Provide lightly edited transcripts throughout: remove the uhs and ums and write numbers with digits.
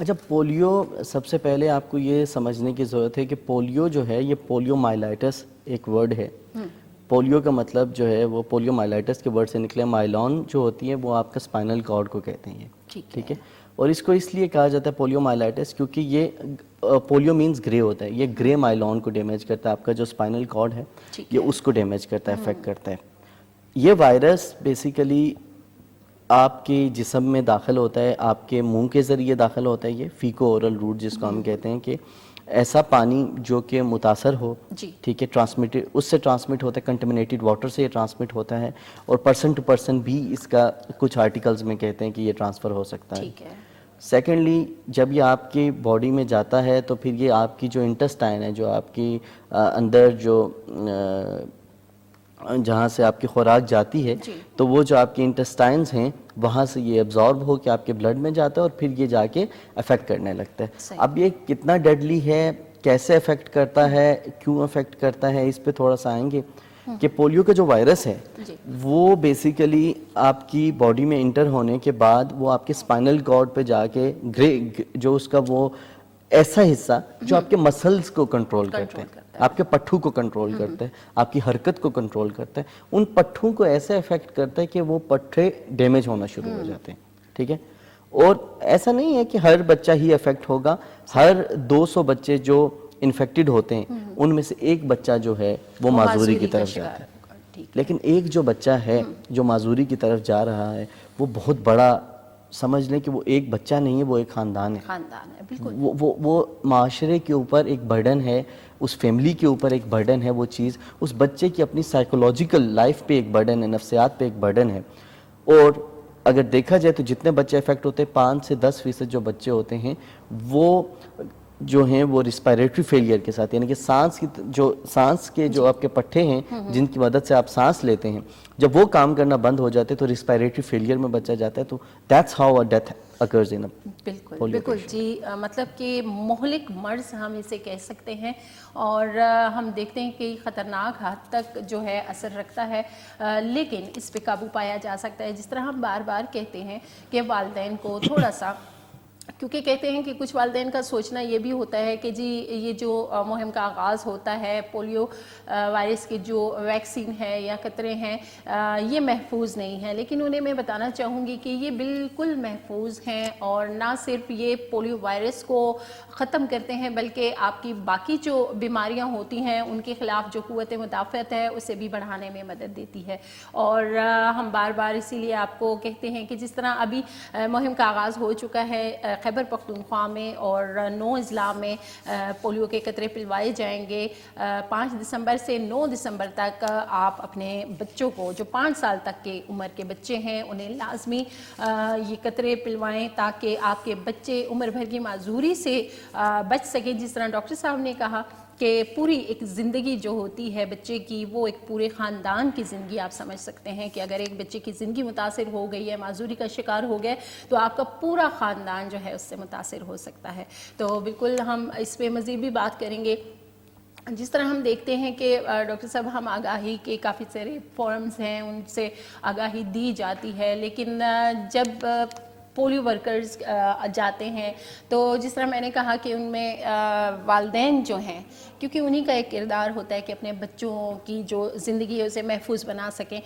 اچھا پولیو سب سے پہلے آپ کو یہ سمجھنے کی ضرورت ہے کہ پولیو جو ہے یہ پولیو مائلائٹس ایک ورڈ ہے. پولیو کا مطلب جو ہے وہ پولیو مائلائٹس کے ورڈ سے نکلے. مائلون جو ہوتی ہے وہ آپ کا اسپائنل کارڈ کو کہتے ہیں, ٹھیک ہے. اور اس کو اس لیے کہا جاتا ہے پولیو مائلائٹس کیونکہ یہ پولیو مینز گرے ہوتا ہے, یہ گرے مائلون کو ڈیمیج کرتا ہے. آپ کا جو اسپائنل کارڈ ہے یہ اس کو ڈیمیج کرتا ہے, افیکٹ کرتا ہے. یہ وائرس بیسیکلی آپ کے جسم میں داخل ہوتا ہے, آپ کے منہ کے ذریعے داخل ہوتا ہے. یہ فیکو اورل روٹ جس کو ہم کہتے ہیں کہ ایسا پانی جو کہ متاثر ہو, ٹھیک ہے, ٹرانسمیٹڈ اس سے ٹرانسمٹ ہوتا ہے, کنٹمنیٹڈ واٹر سے یہ ٹرانسمٹ ہوتا ہے. اور پرسن ٹو پرسن بھی اس کا کچھ آرٹیکلز میں کہتے ہیں کہ یہ ٹرانسفر ہو سکتا ہے. سیکنڈلی جب یہ آپ کی باڈی میں جاتا ہے تو پھر یہ آپ کی جو انٹسٹائن ہے, جو آپ کی اندر جو جہاں سے آپ کی خوراک جاتی ہے, تو وہ جو آپ کے انٹسٹائنز ہیں وہاں سے یہ ایبزارب ہو کے آپ کے بلڈ میں جاتا ہے اور پھر یہ جا کے افیکٹ کرنے لگتا ہے. اب یہ کتنا ڈیڈلی ہے, کیسے افیکٹ کرتا ہے, کیوں افیکٹ کرتا ہے, اس پہ تھوڑا سا آئیں گے. کہ پولیو کا جو وائرس ہے وہ بیسیکلی آپ کی باڈی میں انٹر ہونے کے بعد وہ آپ کے اسپائنل کارڈ پہ جا کے جو اس کا وہ ایسا حصہ جو آپ کے مسلز کو کنٹرول کرتے ہیں, آپ کے پٹھوں کو کنٹرول کرتا ہے, آپ کی حرکت کو کنٹرول کرتا ہے, ان پٹھوں کو ایسے افیکٹ کرتا ہے کہ وہ پٹھے ڈیمیج ہونا شروع ہو جاتے ہیں, ٹھیک ہے. اور ایسا نہیں ہے کہ ہر بچہ ہی افیکٹ ہوگا, ہر 200 بچے جو انفیکٹڈ ہوتے ہیں ان میں سے ایک بچہ جو ہے وہ معذوری کی طرف جاتا ہے. لیکن ایک جو بچہ ہے جو معذوری کی طرف جا رہا ہے وہ بہت بڑا, سمجھ لیں کہ وہ ایک بچہ نہیں ہے, وہ ایک خاندان ہے. بالکل وہ معاشرے کے اوپر ایک برڈن ہے, اس فیملی کے اوپر ایک برڈن ہے. وہ چیز اس بچے کی اپنی سائیکولوجیکل لائف پہ ایک برڈن ہے, نفسیات پہ ایک برڈن ہے. اور اگر دیکھا جائے تو جتنے بچے افیکٹ ہوتے ہیں 5 سے 10% جو بچے ہوتے ہیں وہ جو ہیں وہ ریسپائریٹری فیلئر کے ساتھ, یعنی کہ سانس کے جو آپ کے پٹھے ہیں جن کی مدد سے آپ سانس لیتے ہیں, جب وہ کام کرنا بند ہو جاتے تو ریسپائریٹری فیلئر میں بچہ جاتا ہے. تو that's how a death occurs in بالکل جی, مطلب کہ مہلک مرض ہم اسے کہہ سکتے ہیں. اور ہم دیکھتے ہیں کہ خطرناک حد تک جو ہے اثر رکھتا ہے, لیکن اس پہ قابو پایا جا سکتا ہے. جس طرح ہم بار بار کہتے ہیں کہ والدین کو تھوڑا سا, کیونکہ کہتے ہیں کہ کچھ والدین کا سوچنا یہ بھی ہوتا ہے کہ جی یہ جو مہم کا آغاز ہوتا ہے پولیو وائرس کی جو ویکسین ہے یا قطرے ہیں یہ محفوظ نہیں ہے, لیکن انہیں میں بتانا چاہوں گی کہ یہ بالکل محفوظ ہیں. اور نہ صرف یہ پولیو وائرس کو ختم کرتے ہیں بلکہ آپ کی باقی جو بیماریاں ہوتی ہیں ان کے خلاف جو قوت مدافعت ہے اسے بھی بڑھانے میں مدد دیتی ہے. اور ہم بار بار اسی لیے آپ کو کہتے ہیں کہ جس طرح ابھی مہم کا آغاز ہو چکا ہے خیبر پختونخوا میں اور 9 اضلاع میں پولیو کے قطرے پلوائے جائیں گے. 5 دسمبر سے 9 دسمبر تک آپ اپنے بچوں کو جو 5 سال تک کے عمر کے بچے ہیں انہیں لازمی یہ قطرے پلوائیں تاکہ آپ کے بچے عمر بھر کی معذوری سے بچ سکیں. جس طرح ڈاکٹر صاحب نے کہا کہ پوری ایک زندگی جو ہوتی ہے بچے کی وہ ایک پورے خاندان کی زندگی آپ سمجھ سکتے ہیں کہ اگر ایک بچے کی زندگی متاثر ہو گئی ہے, معذوری کا شکار ہو گئے, تو آپ کا پورا خاندان جو ہے اس سے متاثر ہو سکتا ہے. تو بالکل ہم اس پہ مزید بھی بات کریں گے. جس طرح ہم دیکھتے ہیں کہ ڈاکٹر صاحب ہم آگاہی کے کافی سارے فورمز ہیں ان سے آگاہی دی جاتی ہے, لیکن جب پولیو ورکرز جاتے ہیں تو جس طرح میں نے کہا کہ ان میں والدین جو ہیں کیونکہ انہی کا ایک کردار ہوتا ہے کہ اپنے بچوں کی جو زندگی ہے اسے محفوظ بنا سکیں,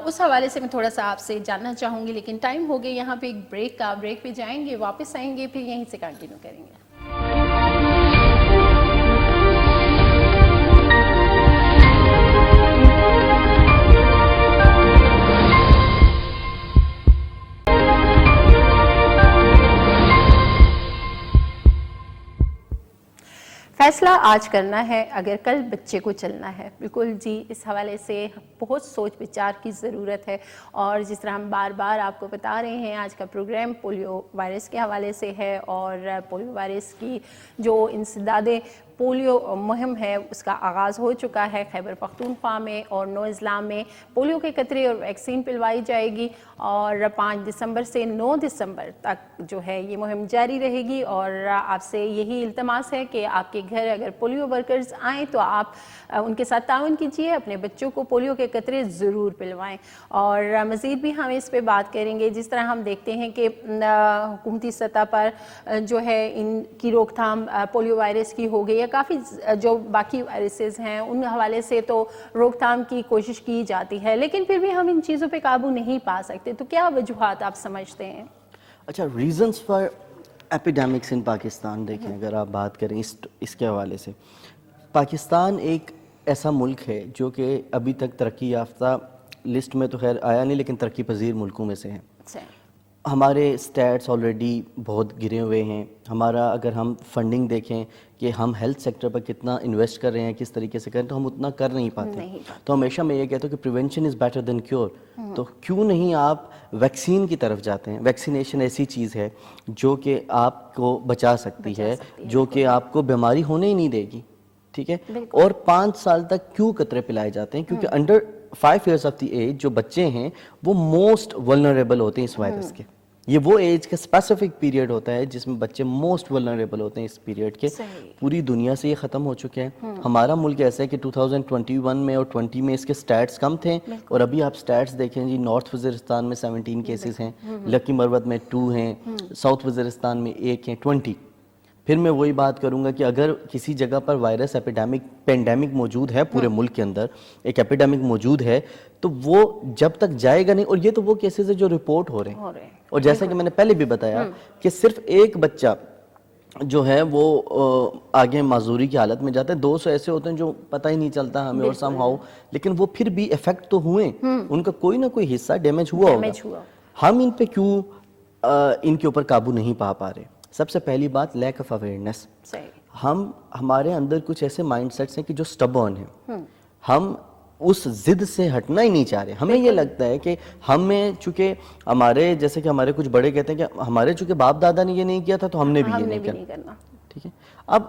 اس حوالے سے میں تھوڑا سا آپ سے جاننا چاہوں گی. لیکن ٹائم ہو گیا یہاں پہ ایک بریک کا, بریک پہ جائیں گے, واپس آئیں گے, پھر یہیں سے کنٹینیو کریں گے. فیصلہ آج کرنا ہے اگر کل بچے کو چلنا ہے. بالکل جی, اس حوالے سے بہت سوچ بچار کی ضرورت ہے. اور جس طرح ہم بار بار آپ کو بتا رہے ہیں آج کا پروگرام پولیو وائرس کے حوالے سے ہے, اور پولیو وائرس کی جو انسداد پولیو مہم ہے اس کا آغاز ہو چکا ہے خیبر پختونخوا میں اور نو اضلاع میں پولیو کے قطرے اور ویکسین پلوائی جائے گی اور 5 دسمبر سے 9 دسمبر تک جو ہے یہ مہم جاری رہے گی اور آپ سے یہی التماس ہے کہ آپ کے گھر اگر پولیو ورکرز آئیں تو آپ ان کے ساتھ تعاون کیجیے, اپنے بچوں کو پولیو کے قطرے ضرور پلوائیں. اور مزید بھی ہم اس پہ بات کریں گے. جس طرح ہم دیکھتے ہیں کہ حکومتی سطح پر جو ہے ان کی روک تھام پولیو وائرس کی ہو گئی ہے, کافی جو باقی وائرسز ہیں ان حوالے سے تو روک تھام کی کوشش کی جاتی ہے, لیکن پھر بھی ہم ان چیزوں پہ قابو نہیں پا سکتے. تو کیا وجوہات آپ سمجھتے ہیں؟ اچھا, ریزنس فار ایپیڈیمکس ان پاکستان دیکھیں اگر آپ بات کریں اس کے حوالے سے, پاکستان ایک ایسا ملک ہے جو کہ ابھی تک ترقی یافتہ لسٹ میں تو خیر آیا نہیں لیکن ترقی پذیر ملکوں میں سے ہے. ہمارے سٹیٹس آلریڈی بہت گرے ہوئے ہیں. ہمارا اگر ہم فنڈنگ دیکھیں کہ ہم ہیلتھ سیکٹر پر کتنا انویسٹ کر رہے ہیں, کس طریقے سے کریں, تو ہم اتنا کر نہیں پاتے. تو ہمیشہ میں یہ کہتا ہوں کہ prevention is better than cure. تو کیوں نہیں آپ ویکسین کی طرف جاتے ہیں؟ ویکسینیشن ایسی چیز ہے جو کہ آپ کو بچا سکتی ہے, جو کہ آپ کو بیماری ہونے ہی نہیں دے گی. ٹھیک ہے. اور 5 سال تک کیوں قطرے پلائے جاتے ہیں؟ کیونکہ under 5 years of the age جو بچے ہیں وہ موسٹ ولنریبل ہوتے ہیں اس وائرس کے. یہ وہ ایج کا اسپیسیفک پیریڈ ہوتا ہے جس میں بچے موسٹ ولنریبل ہوتے ہیں اس پیریڈ کے. پوری دنیا سے یہ ختم ہو چکے ہیں. ہمارا ملک ایسا ہے کہ 2021 میں اور 20 میں اس کے سٹیٹس کم تھے, اور ابھی آپ سٹیٹس دیکھیں جی, نارتھ وزیرستان میں 17 کیسز ہیں, لکی مروت میں 2 ہیں, ساؤتھ وزیرستان میں 1 ہیں, 20. پھر میں وہی بات کروں گا کہ اگر کسی جگہ پر وائرس پینڈیمک موجود ہے پورے ملک کے اندر, ایک ایپیڈیمک موجود ہے, تو وہ جب تک جائے گا نہیں. اور یہ تو وہ کیسز ہیں جو رپورٹ ہو رہے ہیں, اور جیسا کہ میں نے پہلے بھی بتایا کہ صرف ایک بچہ جو ہے وہ آگے معذوری کی حالت میں جاتا ہے, 200 ایسے ہوتے ہیں جو پتہ ہی نہیں چلتا ہمیں اور سم ہاؤ, لیکن وہ پھر بھی افیکٹ تو ہوئے, ان کا کوئی نہ کوئی حصہ ڈیمیج ہوا ہوگا. ہم ان پہ کیوں ان کے اوپر قابو نہیں پا رہے؟ سب سے پہلی بات لیک آف اویئرنیس. ہمارے اندر کچھ ایسے مائنڈ سیٹس ہیں کہ جو سٹبرن ہیں, ہم اس ضد سے ہٹنا ہی نہیں چاہ رہے. ہمیں یہ لگتا ہے کہ ہمیں چونکہ ہمارے جیسے کہ ہمارے کچھ بڑے کہتے ہیں کہ ہمارے چونکہ باپ دادا نے یہ نہیں کیا تھا تو ہم نے بھی یہ نہیں کرنا. ٹھیک ہے. اب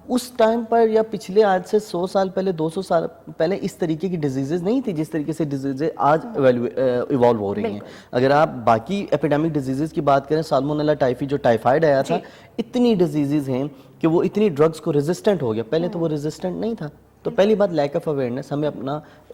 اس ٹائم پر یا پچھلے آج سے 100 سال پہلے 200 سال پہلے اس طریقے کی ڈیزیزز نہیں تھی جس طریقے سے ڈیزیزیں آج ایوالو ہو رہی ہیں. اگر آپ باقی ایپیڈیمک ڈیزیزز کی بات کریں, سالمونیلا ٹائفی جو ٹائیفائڈ آیا تھا, اتنی ڈیزیزز ہیں کہ وہ اتنی ڈرگز کو ریزسٹنٹ ہو گیا, پہلے تو وہ ریزسٹنٹ نہیں تھا. تو پہلی بات لیک آف اویئرنیس, ہمیں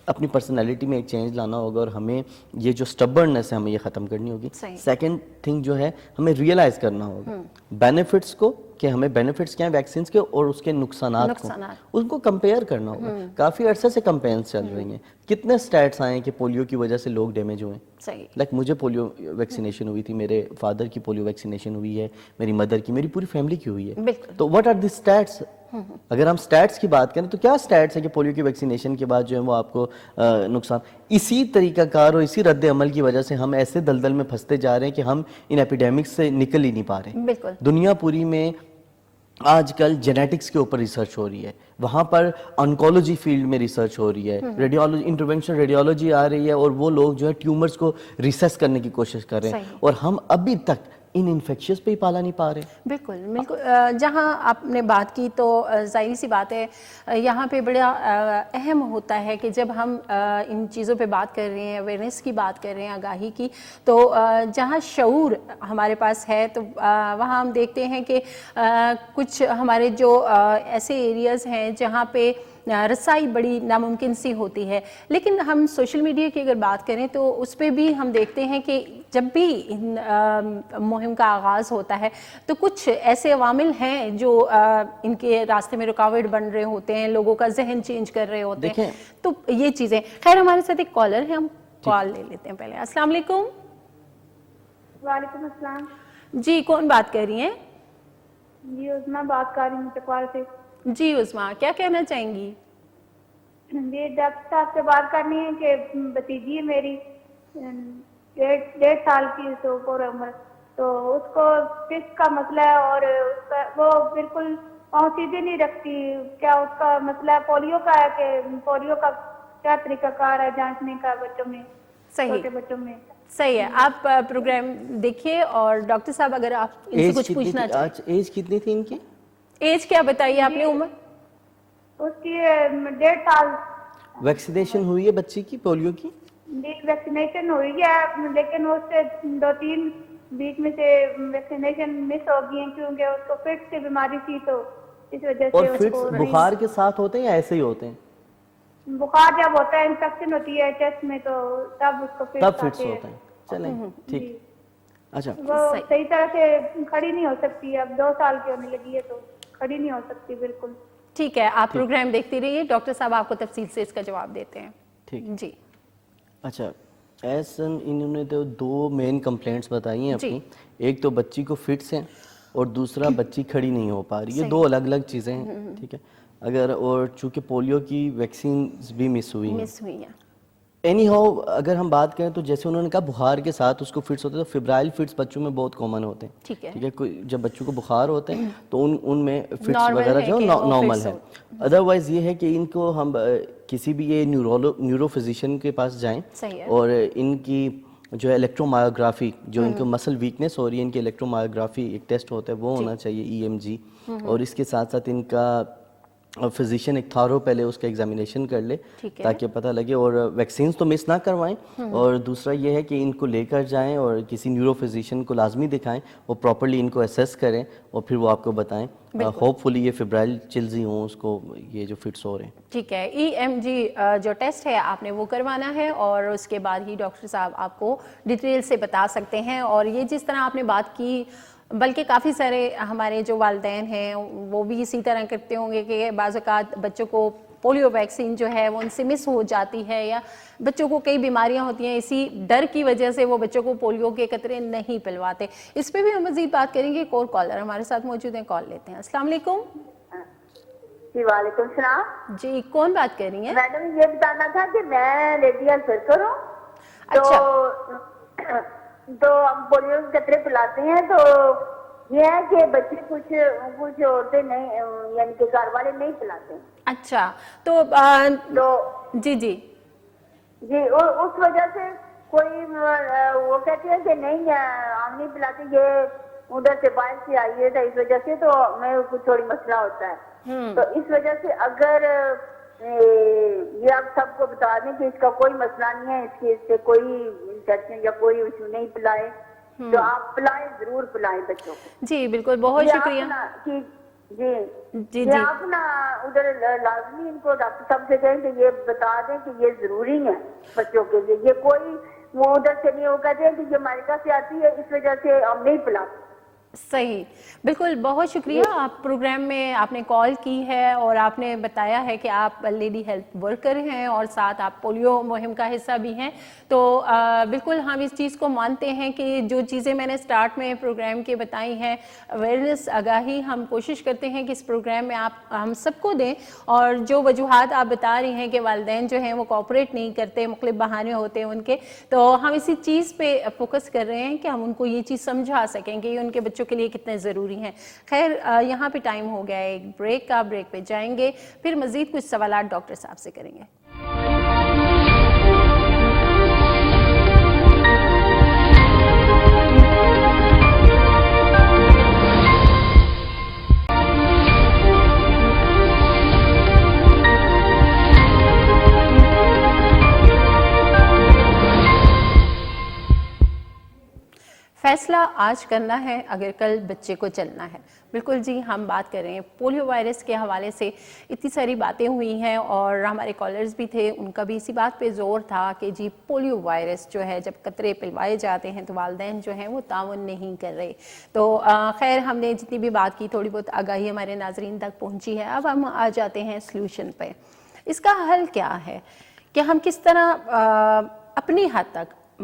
اپنی پرسنالٹی میں ایک چینج لانا ہوگا اور ہمیں یہ جو سٹبرنس ہے ہمیں یہ ختم کرنی ہوگی. سیکنڈ تھنگ جو ہے, ہمیں ریئلائز کرنا ہوگا بینیفٹس کو, کہ ہمیں بینیفٹس کیا ہیں ویکسینز کے اور اس کے نقصانات کو, ان کو کمپیئر کرنا ہوگا. کافی عرصے سے کمپینس چل رہی ہیں. کتنے سٹیٹس آئے ہیں کہ پولیو کی وجہ سے لوگ ڈیمیج ہوئے ہیں. لائک مجھے پولیو ویکسینیشن ہوئی تھی, میرے فادر کی پولیو ویکسینیشن ہوئی ہے, میری مدر کی, میری پوری فیملی کی ہوئی ہے. تو واٹ آر دی سٹیٹس؟ اگر ہم سٹیٹس کی بات کریں تو کیا سٹیٹس ہے کہ پولیو کی ویکسینیشن کے بعد جو ہے وہ آپ کو نقصان. اسی طریقہ کار اور اسی رد عمل کی وجہ سے ہم ایسے دلدل میں پھنستے جا رہے ہیں کہ ہم ان ایپیڈیمکس سے نکل ہی نہیں پا رہے. دنیا پوری میں آج کل جینیٹکس کے اوپر ریسرچ ہو رہی ہے, وہاں پر آنکولوجی فیلڈ میں ریسرچ ہو رہی ہے, ریڈیولوجی انٹرونشن ریڈیولوجی آ رہی ہے, اور وہ لوگ جو ہے ٹیومرز کو ریسیس کرنے کی کوشش کر رہے ہیں, اور ہم ابھی تک ان انفیکشنز پہ ہی پالا نہیں پا رہے. بالکل بالکل. جہاں آپ نے بات کی تو ظاہری سی بات ہے یہاں پہ بڑا اہم ہوتا ہے کہ جب ہم ان چیزوں پہ بات کر رہے ہیں, اویئرنیس کی بات کر رہے ہیں, آگاہی کی, تو جہاں شعور ہمارے پاس ہے تو وہاں ہم دیکھتے ہیں کہ کچھ ہمارے جو ایسے ایریاز ہیں جہاں پہ رسائی بڑی ناممکن سی ہوتی ہے. لیکن ہم سوشل میڈیا کی اگر بات کریں تو اس پہ بھی ہم دیکھتے ہیں کہ جب بھی ان مہم کا آغاز ہوتا ہے تو کچھ ایسے عوامل ہیں جو ان کے راستے میں رکاوٹ بن رہے ہوتے ہیں, لوگوں کا ذہن چینج کر رہے ہوتے ہیں. تو یہ چیزیں, خیر ہمارے ساتھ ایک کالر ہے, ہم کال لے لیتے ہیں پہلے. السلام علیکم. وعلیکم السلام. جی کون بات کر رہی ہیں؟ جی عظمیٰ بات کر رہی ہوں چکوال سے. جی عظمیٰ, کیا کہنا چاہیں گی؟ جی ڈاکٹر صاحب سے بات کرنی ہے کہ بھتیجی ہے میری 1.5 سال کی, تو پورا عمر, تو اس کو ڈسک کا مسئلہ ہے اور وہ بالکل سیدھی نہیں رکھتی. کیا اس کا مسئلہ پولیو کا ہے کہ پولیو کا کیا طریقہ کار ہے جانچنے کا بچوں میں, چھوٹے بچوں میں؟ صحیح ہے. آپ پروگرام دیکھیے اور ڈاکٹر صاحب اگر آپ ان سے کچھ پوچھنا چاہیں. ایج کتنی تھی ان کی؟ ایج کیا بتائیے آپ نے, عمر؟ اس کی 1.5 سال ویکسینیشن ہوئی ہے بچی کی پولیو کی؟ ویکسینیشن ہوئی ہے لیکن اس سے 2-3 بیچ میں سے ویکسینیشن مس ہو گئی ہیں کیونکہ اس کو فٹس کی بیماری تھی تو اس وجہ اور سے اس فٹس کو بخار کے ساتھ ہوتے ہیں یا ایسے ہی ہوتے ہیں؟ بخار جب ہوتا ہے انفیکشن ہوتی ہے چیسٹ میں تو تب اس کو تب فٹس فٹس آتے ہوتے ہیں. ہیں. چلیں ٹھیک. اچھا وہ صحیح طرح سے کھڑی نہیں ہو سکتی، اب 2 سال کی ہونے لگی ہے تو کھڑی نہیں ہو سکتی بالکل. ٹھیک ہے، آپ پروگرام دیکھتی رہیے، ڈاکٹر صاحب آپ کو تفصیل سے اس کا جواب دیتے ہیں. ٹھیک جی اچھا ایسن انہوں نے تو 2 مین کمپلینٹس بتائی ہیں اپنی. ایک تو بچی کو فٹس ہیں اور دوسرا بچی کھڑی نہیں ہو پا رہی. یہ 2 الگ الگ چیزیں ہیں. ٹھیک ہے اگر اور چونکہ پولیو کی ویکسینز بھی مس ہوئی ہیں. اینی ہاؤ اگر ہم بات کریں تو جیسے انہوں نے کہا بخار کے ساتھ اس کو فٹس ہوتے ہیں تو فیبرائل فٹس بچوں میں بہت کامن ہوتے ہیں. ٹھیک ہے جب بچوں کو بخار ہوتے ہیں تو ان میں فٹس وغیرہ جو نارمل ہے. ادروائز یہ ہے کہ ان کو ہم کسی بھی یہ نیورو فزیشین کے پاس جائیں اور ان کی جو ہے الیکٹرو مایوگرافی جو ان کو مسل ویکنیس ہو رہی ہے ان کی الیکٹرو مایوگرافی ایک ٹیسٹ ہوتا ہے وہ ہونا چاہیے EMG. اور اس کے ساتھ ساتھ ان کا فزیشین ایک تھارو پہلے اس کا ایگزامینیشن کر لے تاکہ پتہ لگے. اور ویکسینز تو مس نہ کروائیں اور دوسرا یہ ہے کہ ان کو لے کر جائیں اور کسی نیورو فزیشین کو لازمی دکھائیں وہ پراپرلی ان کو اسیس کریں اور پھر وہ آپ کو بتائیں. ہوپ فلی یہ فیبرائل چلز ہی ہوں اس کو یہ جو فٹس ہو رہے ہیں. ٹھیک ہے EMG جو ٹیسٹ ہے آپ نے وہ کروانا ہے اور اس کے بعد ہی ڈاکٹر صاحب آپ کو ڈیٹیل سے بتا سکتے ہیں. اور یہ جس طرح آپ نے بات کی بلکہ کافی سارے ہمارے جو والدین ہیں وہ بھی اسی طرح کرتے ہوں گے کہ بعض اوقات بچوں کو پولیو ویکسین جو ہے وہ ان سے مس ہو جاتی ہے یا بچوں کو کئی بیماریاں ہوتی ہیں، اسی ڈر کی وجہ سے وہ بچوں کو پولیو کے قطرے نہیں پلواتے. اس پہ بھی ہم مزید بات کریں گے. ایک اور کالر ہمارے ساتھ موجود ہیں، کال لیتے ہیں. السلام علیکم. جی وعلیکم السلام. جی کون بات کر رہی ہیں؟ میڈم یہ بتانا تھا کہ میں لیڈی ہیلتھ ورکر ہوں تو ہم پولیو کے قطرے پلاتے ہیں تو یہ ہے کہ بچے کچھ عورتیں نہیں یعنی کہ گھر والے نہیں پلاتے. اچھا تو جی جی جی اس وجہ سے کوئی وہ کہتے ہیں کہ نہیں ہم نہیں پلاتے، یہ ادھر سے باہر سے آئی ہے اس وجہ سے تو میں کچھ تھوڑی مسئلہ ہوتا ہے. تو اس وجہ سے اگر یہ آپ سب کو بتا دیں کہ اس کا کوئی مسئلہ نہیں ہے، اس سے کوئی انفیکشن یا کوئی ایشو نہیں پلائے تو آپ پلائیں، ضرور پلائیں بچوں کو. جی بالکل، بہت شکریہ. جی جی جی آپ نا ادھر لازمی ان کو ڈاکٹر صاحب سے کہیں کہ یہ بتا دیں کہ یہ ضروری ہے بچوں کے لیے. یہ کوئی وہ ادھر سے نہیں ہو کہتے ہیں کہ یہ امریکہ سے آتی ہے اس وجہ سے ہم نہیں پلاتے. صحیح بالکل، بہت شکریہ. آپ پروگرام میں آپ نے کال کی ہے اور آپ نے بتایا ہے کہ آپ لیڈی ہیلتھ ورکر ہیں اور ساتھ آپ پولیو مہم کا حصہ بھی ہیں. تو بالکل ہم اس چیز کو مانتے ہیں کہ جو چیزیں میں نے سٹارٹ میں پروگرام کے بتائی ہیں اویئرنیس آگاہی ہم کوشش کرتے ہیں کہ اس پروگرام میں آپ ہم سب کو دیں. اور جو وجوہات آپ بتا رہی ہیں کہ والدین جو ہیں وہ کوآپریٹ نہیں کرتے، مختلف بہانے ہوتے ہیں ان کے، تو ہم اسی چیز پہ فوکس کر رہے ہیں کہ ہم ان کو یہ چیز سمجھا سکیں کہ یہ ان کے بچوں کے لیے کتنے ضروری ہیں. خیر یہاں پہ ٹائم ہو گیا ہے ایک بریک کا، بریک پہ جائیں گے پھر مزید کچھ سوالات ڈاکٹر صاحب سے کریں گے. فیصلہ آج کرنا ہے اگر کل بچے کو چلنا ہے. بالکل جی، ہم بات کر رہے ہیں پولیو وائرس کے حوالے سے اتنی ساری باتیں ہوئی ہیں اور ہمارے کالرز بھی تھے، ان کا بھی اسی بات پہ زور تھا کہ جی پولیو وائرس جو ہے جب قطرے پلوائے جاتے ہیں تو والدین جو ہیں وہ تعاون نہیں کر رہے. تو خیر ہم نے جتنی بھی بات کی تھوڑی بہت آگاہی ہمارے ناظرین تک پہنچی ہے. اب ہم آ جاتے ہیں سلوشن پہ. اس کا حل کیا ہے کہ ہم کس طرح اپنی حد تک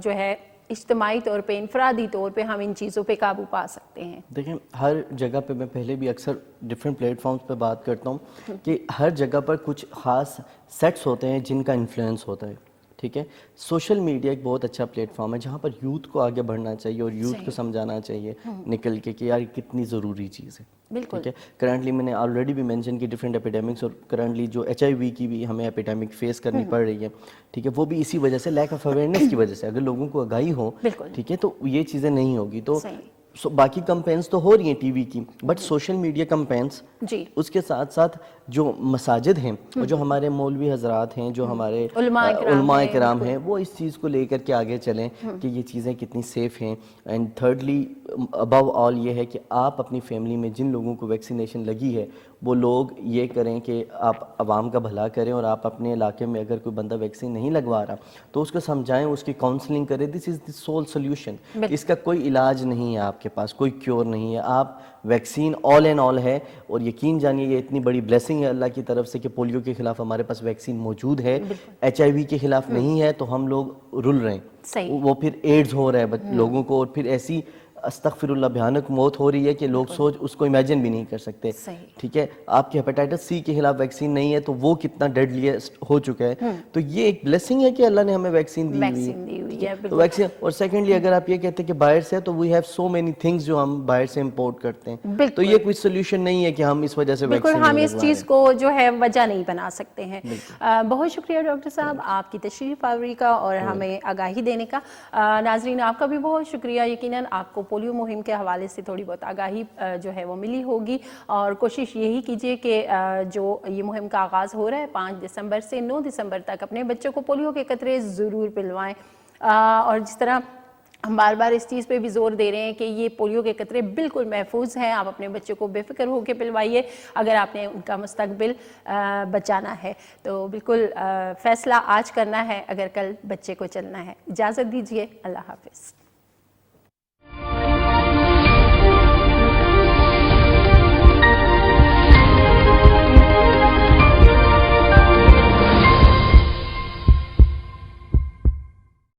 جو ہے اجتماعی طور پہ، انفرادی طور پہ ہم ان چیزوں پہ قابو پا سکتے ہیں. دیکھیں ہر جگہ پہ، میں پہلے بھی اکثر ڈیفرنٹ پلیٹ فارمز پہ بات کرتا ہوں کہ ہر جگہ پر کچھ خاص سیٹس ہوتے ہیں جن کا انفلوئنس ہوتا ہے. ٹھیک ہے، سوشل میڈیا ایک بہت اچھا پلیٹ فارم ہے جہاں پر یوتھ کو آگے بڑھنا چاہیے اور یوتھ کو سمجھانا چاہیے نکل کے کہ یار کتنی ضروری چیز ہے. ٹھیک ہے، کرنٹلی میں نے آلریڈی بھی مینشن کی ڈفرینٹ ایپیڈیمکس، اور کرنٹلی جو HIV کی بھی ہمیں ایپیڈیمک فیس کرنی پڑ رہی ہے. ٹھیک ہے، وہ بھی اسی وجہ سے لیک آف اویئرنیس کی وجہ سے. اگر لوگوں کو آگاہی ہو ٹھیک ہے تو یہ چیزیں نہیں ہوگی. تو باقی کمپینس تو ہو رہی ہیں ٹی وی کی، بٹ سوشل میڈیا کمپینس، جی اس کے ساتھ ساتھ جو مساجد ہیں اور جو ہمارے مولوی حضرات ہیں، جو ہمارے علماء کرام ہیں، وہ اس چیز کو لے کر کے آگے چلیں کہ یہ چیزیں کتنی سیف ہیں. اینڈ تھرڈلی ابو آل یہ ہے کہ آپ اپنی فیملی میں جن لوگوں کو ویکسینیشن لگی ہے وہ لوگ یہ کریں کہ آپ عوام کا بھلا کریں، اور آپ اپنے علاقے میں اگر کوئی بندہ ویکسین نہیں لگوا رہا تو اس کو سمجھائیں، اس کی کاؤنسلنگ کریں. دس از دی سول سولوشن. اس کا کوئی علاج نہیں ہے آپ کے پاس، کوئی کیور نہیں ہے. آپ ویکسین آل اینڈ آل ہے، اور یقین جانیے یہ اتنی بڑی بلیسنگ ہے اللہ کی طرف سے کہ پولیو کے خلاف ہمارے پاس ویکسین موجود ہے. HIV کے خلاف نہیں ہے تو ہم لوگ رل رہے ہیں، وہ پھر ایڈز ہو رہا ہے لوگوں کو، اور پھر ایسی استغفر اللہ بھیانک موت ہو رہی ہے کہ لوگ سوچ اس کو امیجن بھی نہیں کر سکتے. ٹھیک ہے، آپ کی ہیپیٹائٹس سی کے خلاف ویکسین نہیں ہے تو وہ کتنا ڈیڈلیسٹ ہو چکا ہے. تو یہ ایک بلیسنگ ہے کہ اللہ نے ہمیں ویکسین دی ہوئی ہے. تو ویکسین، اور سیکنڈلی اگر آپ یہ کہتے ہیں کہ باہر سے ہے تو we have so many things جو ہم باہر سے امپورٹ کرتے ہیں، تو یہ کوئی سولوشن نہیں ہے کہ ہم اس وجہ سے بالکل ویکسین ہم نہیں اس لگوا چیز رہے. کو جو ہے وجہ نہیں بنا سکتے ہیں. بہت شکریہ ڈاکٹر صاحب آپ کی تشریف آوری کا اور ہمیں آگاہی دینے کا. ناظرین آپ کا بھی بہت شکریہ. یقیناً آپ کو پولیو مہم کے حوالے سے تھوڑی بہت آگاہی جو ہے وہ ملی ہوگی، اور کوشش یہی کیجیے کہ جو یہ مہم کا آغاز ہو رہا ہے 5 دسمبر سے 9 دسمبر تک اپنے بچوں کو پولیو کے قطرے ضرور پلوائیں. اور جس طرح ہم بار بار اس چیز پہ بھی زور دے رہے ہیں کہ یہ پولیو کے قطرے بالکل محفوظ ہیں، آپ اپنے بچوں کو بے فکر ہو کے پلوائیے اگر آپ نے ان کا مستقبل بچانا ہے. تو بالکل فیصلہ آج کرنا ہے اگر کل بچے کو چلنا ہے. اجازت دیجیے، اللہ حافظ.